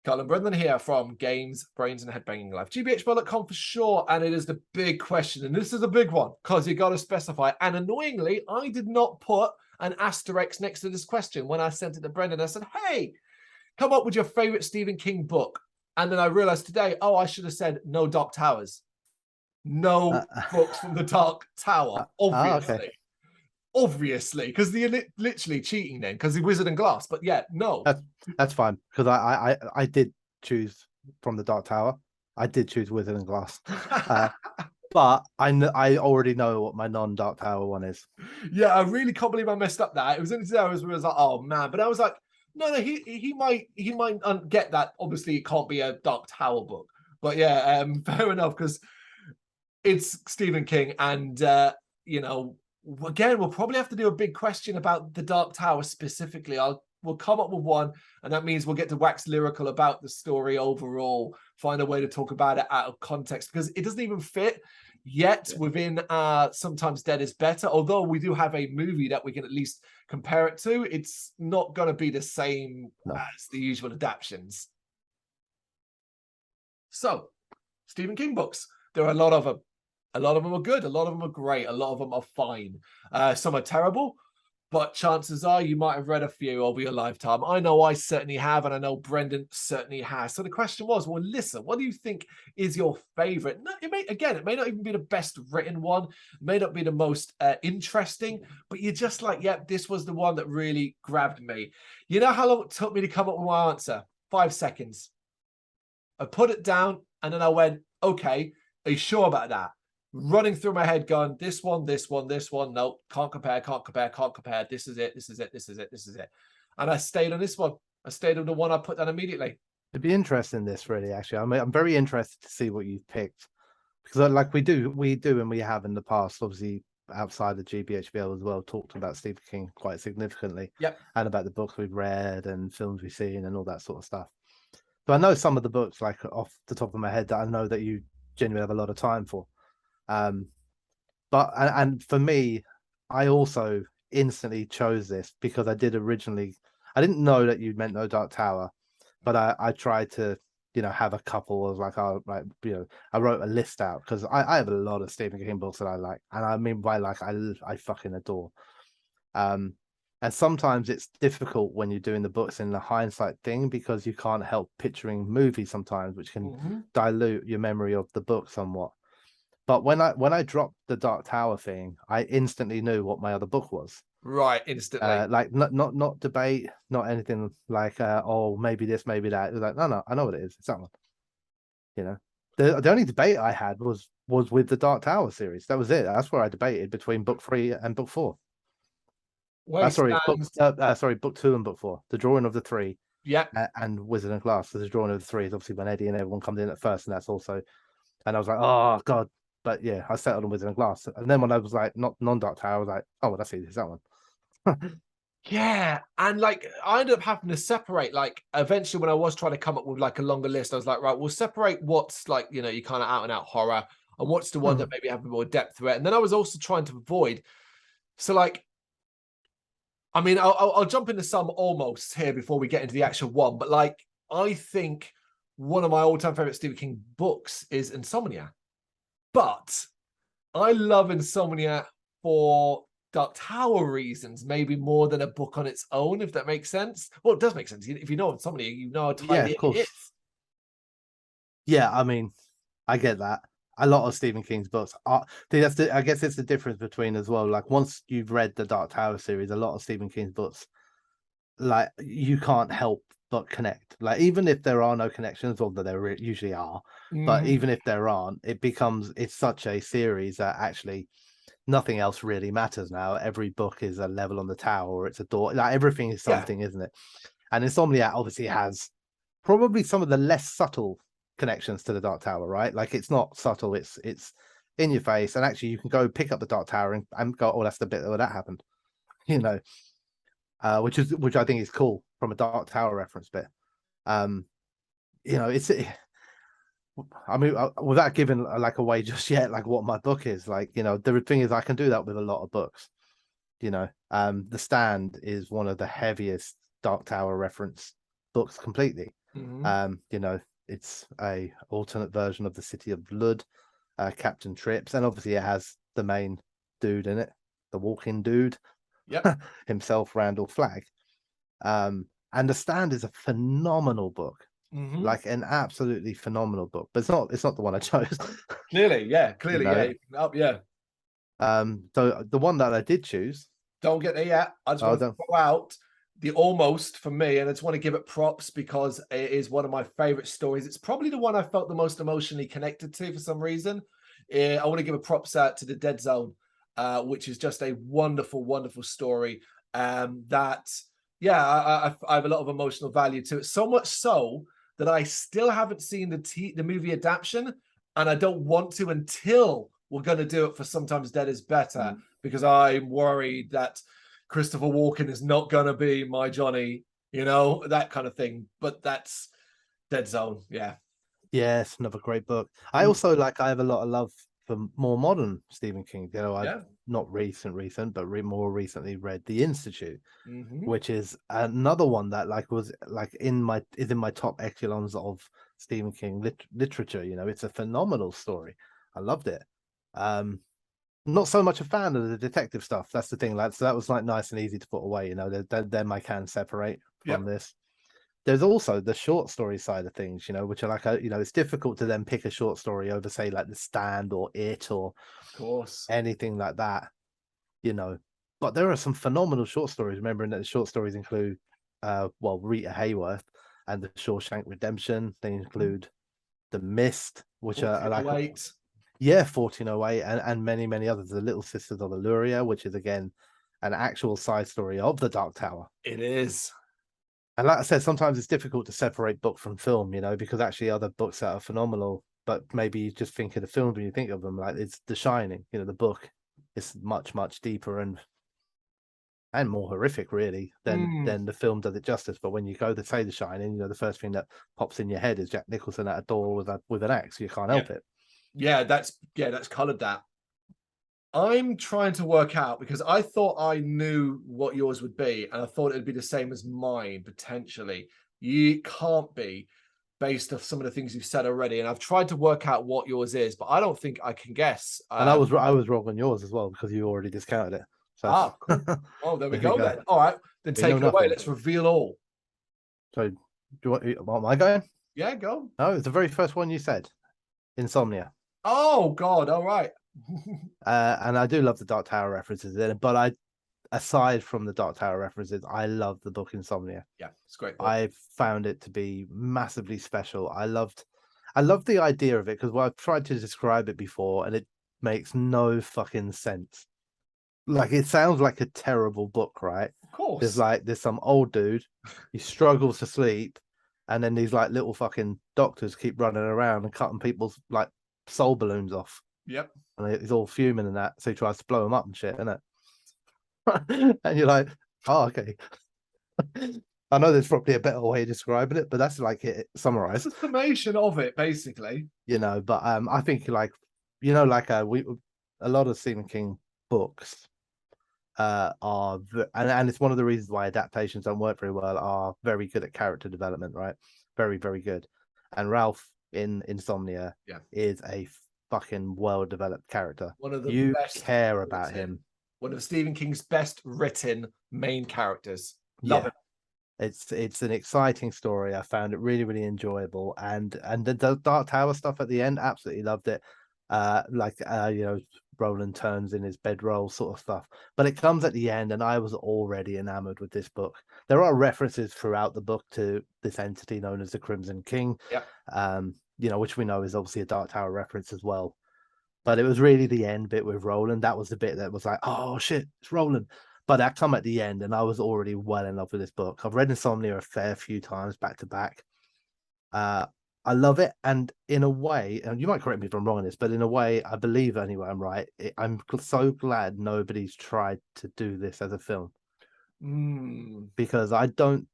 Colin Brendan here from Games, Brains, and Head-Banging Life. gbhblofficial.com for sure, and it is the big question, and this is a big one, because you got to specify, and annoyingly, I did not put an asterisk next to this question when I sent it to Brendan. I said, hey, come up with your favorite Stephen King book. And then I realized today, oh, I should have said no Dark Towers. No books from the Dark Tower, obviously. Okay. Obviously, because they're literally cheating then, because the Wizard and Glass. But yeah, no. That's fine, because I did choose from the Dark Tower. I did choose Wizard and Glass. But I already know what my non-Dark Tower one is. Yeah, I really can't believe I messed up that. It was in today I was like, oh man. But I was like, no, he might get that. Obviously, it can't be a Dark Tower book. But yeah, fair enough, because it's Stephen King, and you know, again, we'll probably have to do a big question about the Dark Tower specifically. We'll come up with one, and that means we'll get to wax lyrical about the story overall, find a way to talk about it out of context, because it doesn't even fit yet within Sometimes Dead is Better. Although we do have a movie that we can at least compare it to, it's not going to be the same as the usual adaptations. So, Stephen King books. There are a lot of them. A lot of them are good. A lot of them are great. A lot of them are fine. Some are terrible, but chances are you might have read a few over your lifetime. I know I certainly have, and I know Brendan certainly has. So the question was, well, listen, what do you think is your favorite? No, it may not even be the best written one. It may not be the most interesting, but you're just like, yeah, this was the one that really grabbed me. You know how long it took me to come up with my answer? 5 seconds. I put it down, and then I went, okay, are you sure about that? Running through my head going, this one, no, can't compare. This is it. And I stayed on this one. I stayed on the one I put down immediately. It'd be interesting, this, really, actually. I'm very interested to see what you've picked, because like we do and we have in the past, obviously outside of GBHBL as well, talked about Stephen King quite significantly. Yep. And about the books we've read and films we've seen and all that sort of stuff. So I know some of the books, like off the top of my head, that I know that you genuinely have a lot of time for. But for me, I also instantly chose this because I didn't know that you meant no Dark Tower, but I tried to, have a couple of I wrote a list out, because I have a lot of Stephen King books that I like, and I mean by I fucking adore. And sometimes it's difficult when you're doing the books in the hindsight thing, because you can't help picturing movies sometimes, which can dilute your memory of the book somewhat. But when I dropped the Dark Tower thing, I instantly knew what my other book was. Right, instantly. Like not debate, not anything like oh, maybe this, maybe that. It was like, no, I know what it is. It's that one. The only debate I had was with the Dark Tower series. That was it. That's where I debated between book 3 and book 4. Sorry, book 2 and book 4. The drawing of the 3. Yeah. And Wizard and Glass. So the drawing of the 3 is obviously when Eddie and everyone comes in at first, and that's also. And I was like, oh god. But yeah, I settled on Wizard and Glass. And then when I was like, not non-Dark Tower, I was like, oh, well, that's easy. It's that one. Yeah. And I ended up having to separate, eventually when I was trying to come up with a longer list, I was like, right, we'll separate what's you kind of out and out horror, and what's the one that maybe have a more depth to it. And then I was also trying to avoid. So I mean, I'll jump into some almost here before we get into the actual one. But I think one of my all-time favorite Stephen King books is Insomnia. But I love Insomnia for Dark Tower reasons, maybe more than a book on its own, if that makes sense. Well, it does make sense. If you know Insomnia, you know how tiny it is. Yeah, I mean, I get that. A lot of Stephen King's books are. I guess it's the difference between as well. Like, once you've read the Dark Tower series, a lot of Stephen King's books, you can't help but connect. Even if there are no connections, although there usually are, but even if there aren't, it's such a series that actually nothing else really matters now. Every book is a level on the tower, or it's a door. Everything is something, isn't it? And Insomnia obviously has probably some of the less subtle connections to the Dark Tower, right? It's not subtle, it's in your face, and actually you can go pick up the Dark Tower and go, oh, that's the bit where that happened, which I think is cool from a Dark Tower reference bit. It's, I mean, without giving away just yet, what my book is, the thing is, I can do that with a lot of books. The Stand is one of the heaviest Dark Tower reference books completely. Mhm. You know, it's a alternate version of the city of Lud, Captain Trips, and obviously it has the main dude in it, the walking dude Yep. himself, Randall Flagg. And The Stand is a phenomenal book, Mhm. like an absolutely phenomenal book. But it's not the one I chose. Clearly, yeah. You Clearly, yeah. know. Up, yeah. So the one that I did choose, Don't get there yet. I just oh, want to don't, throw out the almost for me, and I just want to give it props because it is one of my favorite stories. It's probably the one I felt the most emotionally connected to for some reason. I want to give a props out to the Dead Zone, which is just a wonderful, wonderful story. That, yeah, I have a lot of emotional value to it. So much so that I still haven't seen the movie adaptation, and I don't want to until we're going to do it for Sometimes Dead is Better, because I'm worried that Christopher Walken is not going to be my Johnny, that kind of thing. But that's Dead Zone. Yeah. yeah, it's another great book. I Mm, also I have a lot of love for more modern Stephen King. I've yeah. not recent, but more recently read The Institute, Hmm. which is another one that was in my top echelons of Stephen King literature. It's a phenomenal story. I loved it. Um, Not so much a fan of the detective stuff. That's the thing, lads. So that was nice and easy to put away. Them I can separate from Yep. this. There's also the short story side of things, which are it's difficult to then pick a short story over, say, like The Stand or It or Of course. anything like that, you know. But there are some phenomenal short stories. Remembering that the short stories include, Rita Hayworth and The Shawshank Redemption. They include The Mist, which are like 1408. yeah, 1408, and many, many others. The Little Sisters of Illyria, which is again an actual side story of the Dark Tower. It is. And like I said, sometimes it's difficult to separate book from film, because actually other books that are phenomenal, but maybe you just think of the films when you think of them. Like it's The Shining, the book is much, much deeper and more horrific, really, than Mm, than the film does it justice. But when you go to say The Shining, the first thing that pops in your head is Jack Nicholson at a door with an axe. You can't yeah. help it. That's colored that. I'm trying to work out because I thought I knew what yours would be, and I thought it'd be the same as mine potentially. You can't be based off some of the things you've said already, and I've tried to work out what yours is, but I don't think I can guess. And I was wrong on yours as well because you already discounted it. So Cool. Oh, there we there you go go. then. All right, then We know take it away. nothing. Let's reveal all. So what am I going? Yeah, go. No, it's the very first one you said. Insomnia. Oh God! All right. And I do love the Dark Tower references in it, but aside from the Dark Tower references, I love the book Insomnia. Yeah, it's a great book. I found it to be massively special. I loved the idea of it because I've tried to describe it before and it makes no fucking sense. Like it sounds like a terrible book, right? Of course. There's some old dude, he struggles to sleep, and then these like little fucking doctors keep running around and cutting people's like soul balloons off. Yep. And he's all fuming and that, so he tries to blow them up and shit, isn't it? And you're like, oh, okay. I know there's probably a better way of describing it, but that's like it It's summarized, a summation of it, basically. But I think we a lot of Stephen King books and it's one of the reasons why adaptations don't work very well, are very good at character development, right? Very, very good. And Ralph in Insomnia Yeah. is a fucking well developed character. One of the You best care about written, him. one of Stephen King's best written main characters. Love Yeah. it. It's an exciting story. I found it really, really enjoyable. And the Dark Tower stuff at the end, absolutely loved it. Roland turns in his bedroll sort of stuff. But it comes at the end, and I was already enamored with this book. There are references throughout the book to this entity known as the Crimson King, Yeah. which we know is obviously a Dark Tower reference as well. But it was really the end bit with Roland. That was the bit that was like, oh shit, it's Roland. But that come at the end, and I was already well in love with this book. I've read Insomnia a fair few times back to back. I love it, and in a way, and you might correct me if I'm wrong on this, but in a way, I believe anyway I'm right. I'm so glad nobody's tried to do this as a film because I don't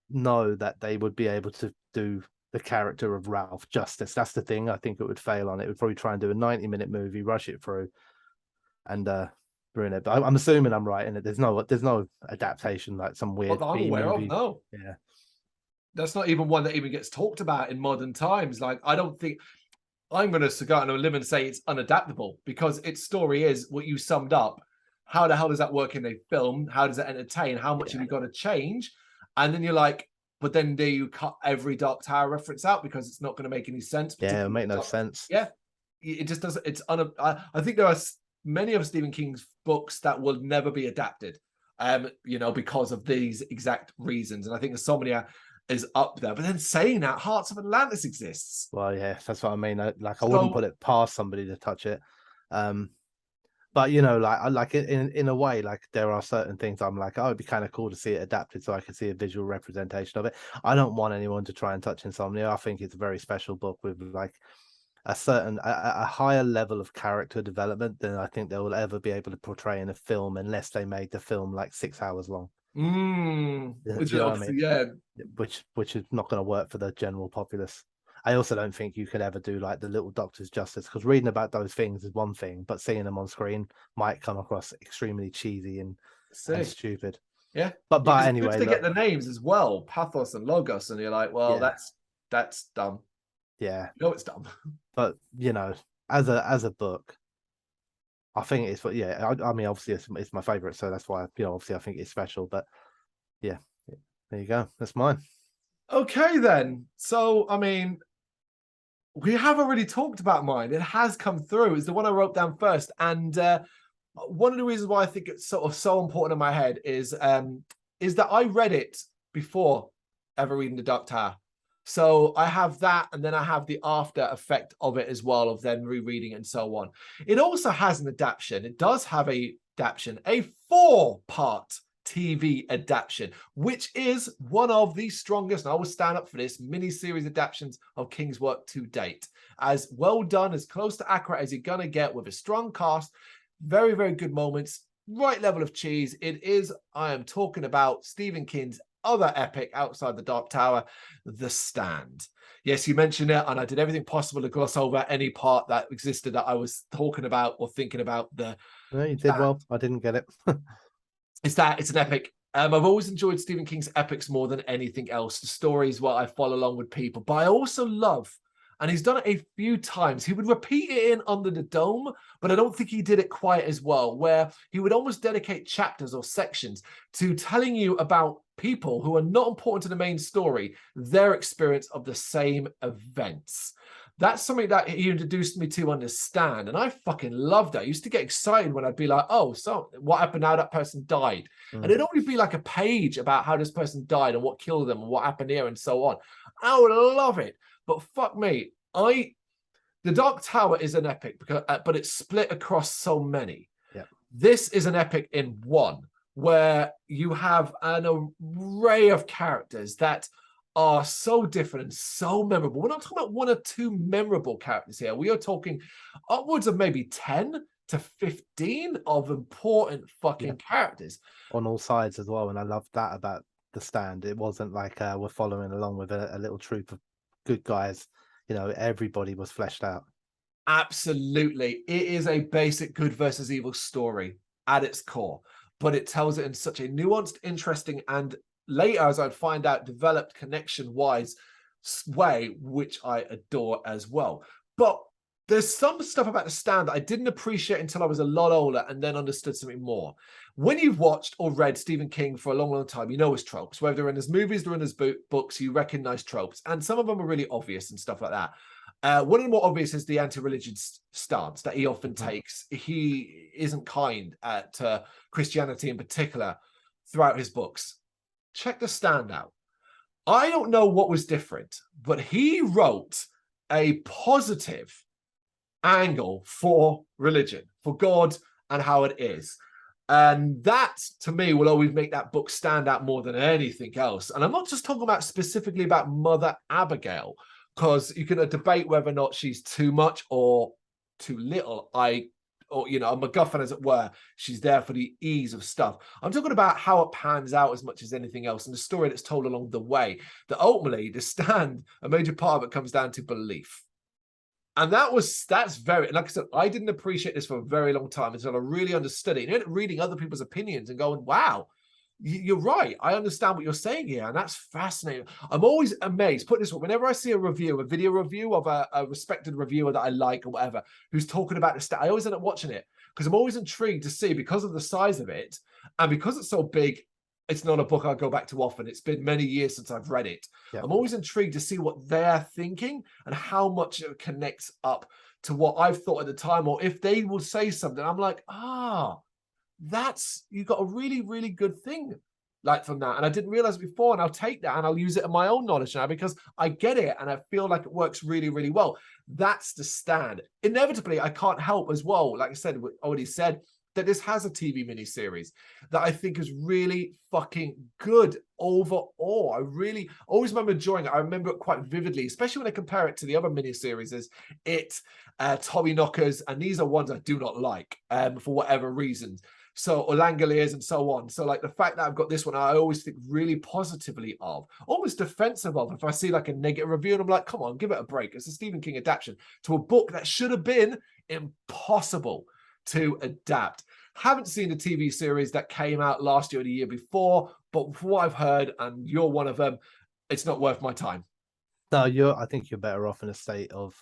know that they would be able to do the character of Ralph justice. That's the thing. I think it would fail on it. It would probably try and do a 90-minute movie, rush it through, and ruin it. But I'm assuming I'm right in it. There's no adaptation like some Not weird that I'm B aware of, movie. no. Yeah. that's not even one that even gets talked about in modern times. Like, I don't think I'm going to go out on a limb and say it's unadaptable, because its story is what you summed up. How the hell does that work in a film? How does it entertain? How much have you got to change? And then you're like, but then do you cut every Dark Tower reference out because it's not going to make any sense? Yeah, it particularly make no sense. Yeah, it just doesn't. I think there are many of Stephen King's books that will never be adapted, you know, because of these exact reasons. And I think Insomnia is up there. But then saying that, Hearts of Atlantis exists. Well, yeah, that's what I mean. Like, I So, wouldn't put it past somebody to touch it. But you know, like, I like it in a way. Like, there are certain things I'm like, oh, it'd be kind of cool to see it adapted, so I could see a visual representation of it. I don't want anyone to try and touch Insomnia. I think it's a very special book with like a higher level of character development than I think they will ever be able to portray in a film, unless they made the film like 6 hours long. which You know what I obviously, mean? yeah, Which is not going to work for the general populace. I also don't think you could ever do like the Little Doctors justice, because reading about those things is one thing, but seeing them on screen might come across extremely cheesy and stupid. Yeah. But Yeah, anyway, to get the names as well, Pathos and Logos, and you're like, well, yeah, that's dumb. yeah. You know it's dumb. But you know, as a book, I think it's, yeah. I mean, obviously, it's my favorite, so that's why, you know, obviously I think it's special. But yeah, there you go. That's mine. Okay, then. So, I mean, we have already talked about mine. It has come through. It's the one I wrote down first. And one of the reasons why I think it's sort of so important in my head is that I read it before ever reading The Dark Tower. So I have that, and then I have the after effect of it as well, of then rereading it and so on. It also has an adaptation. It does have a adaptation, a 4-part TV adaptation, which is one of the strongest, and I will stand up for this, mini-series adaptations of King's work to date. As well done, as close to accurate as you're going to get, with a strong cast, very, very good moments, right level of cheese. It is, I am talking about Stephen King's other epic outside the Dark Tower, The Stand. Yes, you mentioned it, and I did everything possible to gloss over any part that existed that I was talking about or thinking about. No, you did well. I didn't get it. It's an epic. I've always enjoyed Stephen King's epics more than anything else. The stories where I follow along with people, but I also love, and he's done it a few times, he would repeat it in Under the Dome, but I don't think he did it quite as well, where he would almost dedicate chapters or sections to telling you about people who are not important to the main story, their experience of the same events. That's something that he introduced me to understand, and I fucking loved it. I used to get excited when I'd be like, oh, so what happened now that person died? And it'd only be like a page about how this person died and what killed them and what happened here and so on. I would love it. But fuck me, The Dark Tower is an epic, because, but it's split across so many. Yeah. This is an epic in one, where you have an array of characters that are so different and so memorable. We're not talking about 1 or 2 memorable characters here. We are talking upwards of maybe 10 to 15 of important fucking characters. On all sides as well. And I loved that about The Stand. It wasn't like we're following along with a little troop of good guys. You know, everybody was fleshed out. Absolutely. It is a basic good versus evil story at its core, but it tells it in such a nuanced, interesting, and later, as I'd find out, developed connection-wise way, which I adore as well. But there's some stuff about The Stand that I didn't appreciate until I was a lot older and then understood something more. When you've watched or read Stephen King for a long, long time, you know his tropes. Whether they're in his movies or in his books, you recognize tropes. And some of them are really obvious and stuff like that. One of the more obvious is the anti-religion stance that he often takes. He isn't kind to Christianity in particular throughout his books. Check The Stand out. I don't know what was different, but he wrote a positive angle for religion, for God, and how it is. And that, to me, will always make that book stand out more than anything else. And I'm not just talking about specifically about Mother Abigail, because you can debate whether or not she's too much or too little. Or, you know, a MacGuffin, as it were. She's there for the ease of stuff. I'm talking about how it pans out as much as anything else, and the story that's told along the way. That ultimately, The Stand, a major part of it comes down to belief. And that's very, like I said, I didn't appreciate this for a very long time until I really understood it. And reading other people's opinions and going, wow, You're right. I understand what you're saying here, and that's fascinating. I'm always amazed. Put it this way: whenever I see a review, a video review of a respected reviewer that I like or whatever, who's talking about the stat, I always end up watching it because I'm always intrigued to see, because of the size of it and because it's so big. It's not a book I'll go back to often. It's been many years since I've read it. Yeah. I'm always intrigued to see what they're thinking and how much it connects up to what I've thought at the time, or if they will say something, I'm like, that's, you got a really, really good thing like from that. And I didn't realize it before, and I'll take that and I'll use it in my own knowledge now because I get it and I feel like it works really, really well. That's the Stand. Inevitably, I can't help as well, like I said, already said, that this has a TV miniseries that I think is really fucking good overall. I really always remember enjoying it. I remember it quite vividly, especially when I compare it to the other miniseries, Tommyknockers, and these are ones I do not like for whatever reasons. So Langoliers and so on. So like the fact that I've got this one, I always think really positively of, almost defensive of. If I see like a negative review and I'm like, come on, give it a break. It's a Stephen King adaptation to a book that should have been impossible to adapt. Haven't seen the TV series that came out last year or the year before, but from what I've heard, and you're one of them, it's not worth my time. No, I think you're better off in a state of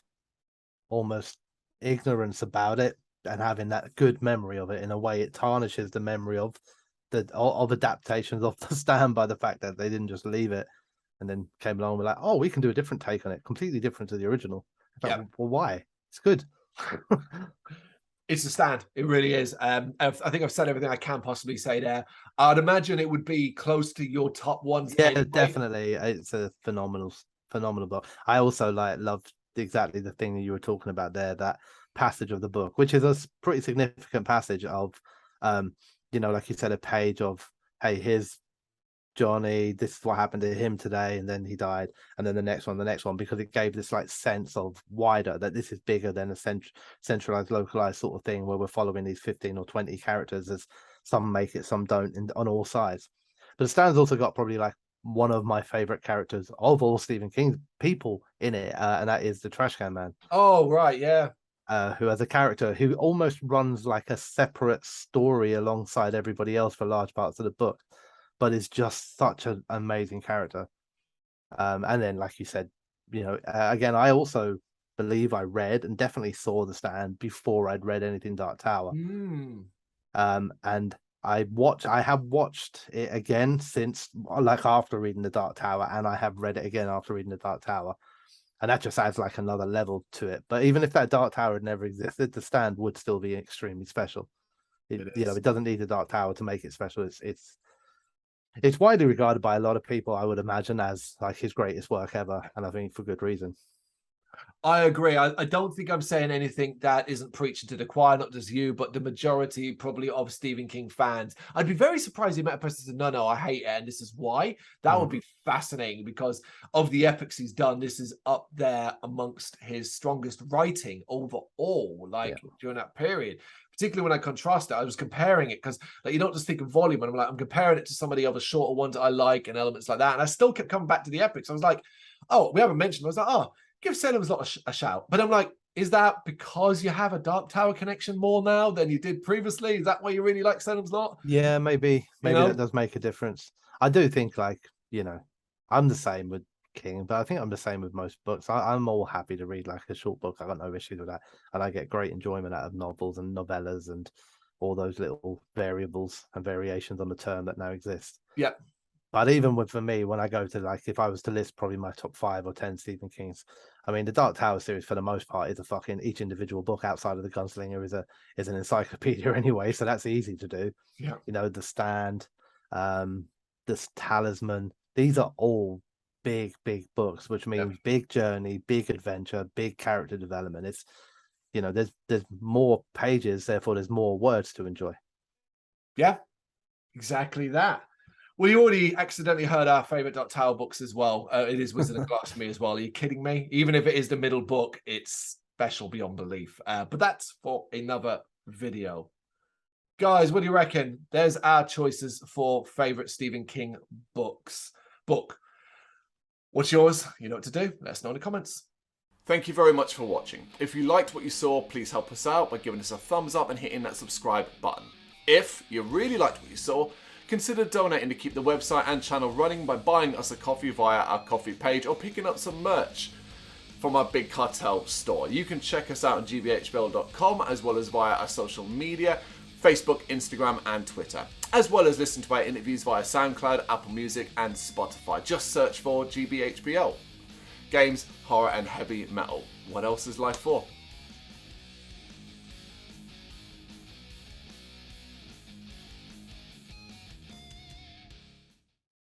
almost ignorance about it and having that good memory of it. In a way, it tarnishes the memory of adaptations of The Stand by the fact that they didn't just leave it and then came along and were like, oh, we can do a different take on it, completely different to the original. Like, well, why? It's good. It's The Stand. It really is. I think I've said everything I can possibly say there. I'd imagine it would be close to your top ones. Yeah, anyway. Definitely. It's a phenomenal book. I also loved exactly the thing that you were talking about there, that passage of the book, which is a pretty significant passage of, like you said, a page of, hey, here's Johnny, this is what happened to him today, and then he died, and then the next one, because it gave this like sense of wider, that this is bigger than a centralized, localized sort of thing where we're following these 15 or 20 characters, as some make it, some don't, on all sides. But Stan's also got probably like one of my favorite characters of all Stephen King's people in it, and that is the Trash Can Man. Oh, right, yeah. Who has a character who almost runs like a separate story alongside everybody else for large parts of the book, but is just such an amazing character. And then, like you said, again, I also believe I read and definitely saw The Stand before I'd read anything Dark Tower. And I have watched it again since, like, after reading The Dark Tower, and I have read it again after reading The Dark Tower. And that just adds like another level to it. But even if that Dark Tower had never existed, The Stand would still be extremely special. It doesn't need the Dark Tower to make it special. It's widely regarded by a lot of people, I would imagine, as like his greatest work ever, and I think for good reason. I agree. I don't think I'm saying anything that isn't preaching to the choir, not just you, but the majority probably of Stephen King fans. I'd be very surprised if you met a person who said, no, I hate it, and this is why. That would be fascinating, because of the epics he's done, this is up there amongst his strongest writing overall, during that period. Particularly when I contrast it, I was comparing it because you don't just think of volume, and I'm comparing it to some of the other shorter ones that I like and elements like that. And I still kept coming back to the epics. I was like, oh, we haven't mentioned. I was like, give Salem's Lot a shout. But I'm like, is that because you have a Dark Tower connection more now than you did previously? Is that why you really like Salem's Lot? Yeah, maybe that does make a difference. I do think, I'm the same with King, but I think I'm the same with most books. I'm all happy to read like a short book. I got no issues with that, and I get great enjoyment out of novels and novellas and all those little variables and variations on the term that now exist. Yeah. But even for me, when I go to if I was to list probably my top 5 or 10 Stephen King's, I mean, the Dark Tower series for the most part is each individual book outside of the Gunslinger is an encyclopedia anyway, so that's easy to do. Yeah. The Stand, this Talisman, these are all big books, which means big journey, big adventure, big character development. It's there's more pages, therefore there's more words to enjoy. Yeah, exactly that. Well, you already accidentally heard our favorite Dark Tower books as well. It is Wizard of Glass for me as well. Are you kidding me? Even if it is the middle book, it's special beyond belief. But that's for another video. Guys, what do you reckon? There's our choices for favorite Stephen King book. What's yours? You know what to do. Let us know in the comments. Thank you very much for watching. If you liked what you saw, please help us out by giving us a thumbs up and hitting that subscribe button. If you really liked what you saw, consider donating to keep the website and channel running by buying us a coffee via our coffee page or picking up some merch from our Big Cartel store. You can check us out on gbhbl.com as well as via our social media, Facebook, Instagram and Twitter, as well as listen to our interviews via SoundCloud, Apple Music and Spotify. Just search for GBHBL. Games, horror and heavy metal. What else is life for?